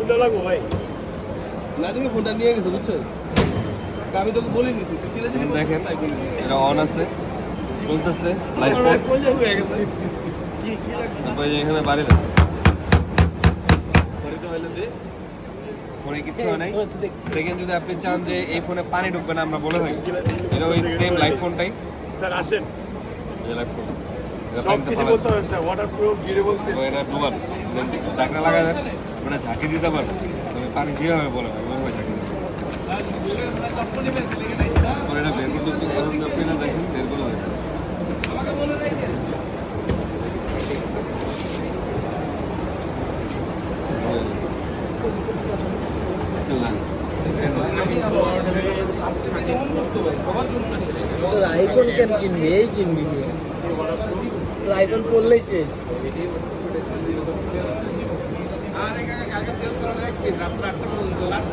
ফোনটা লাগবো ভাই না তুমি ফোনটা নিয়ে গেছো বুঝছো আমি তোকে বলে দিছি দেখেন এটা অন আছে চলতেছে লাইভ হয়ে গেছে কি কি লাগবে তারপরে এখানে বাড়ি দেন বাড়িতে হইলে দে ফোনে কিচ্ছু হয় নাই সেকেন্ড যদি আপনি চান যে এই ফোনে পানি ঢুকবে না আমরা বলে থাকি এটা ওই সেম লাইফ ফোনটাই স্যার আসেন এই লাইফ ফোন এটা সব পানিতে কিছু ফেলা বলতে হবে স্যার ওয়াটার প্রুফ ডিউরেবল তো এটা ডুবান ঢাকনা লাগা যাক মানে ঝাঁকি দিতে পারেন তবে পানি যেভাবে বলে ওইভাবে ঝাঁকি দিতে তো এটা বের করে দিচ্ছি এখন আপনি না দেখেন বের করে দেখেন তোর আইফোন কেন কিনবি এই কিনবি তোর আইফোন পড়লেই শেষ আরে কাকা কাকা সেলস করে রাত 8টা পর্যন্ত লাস্ট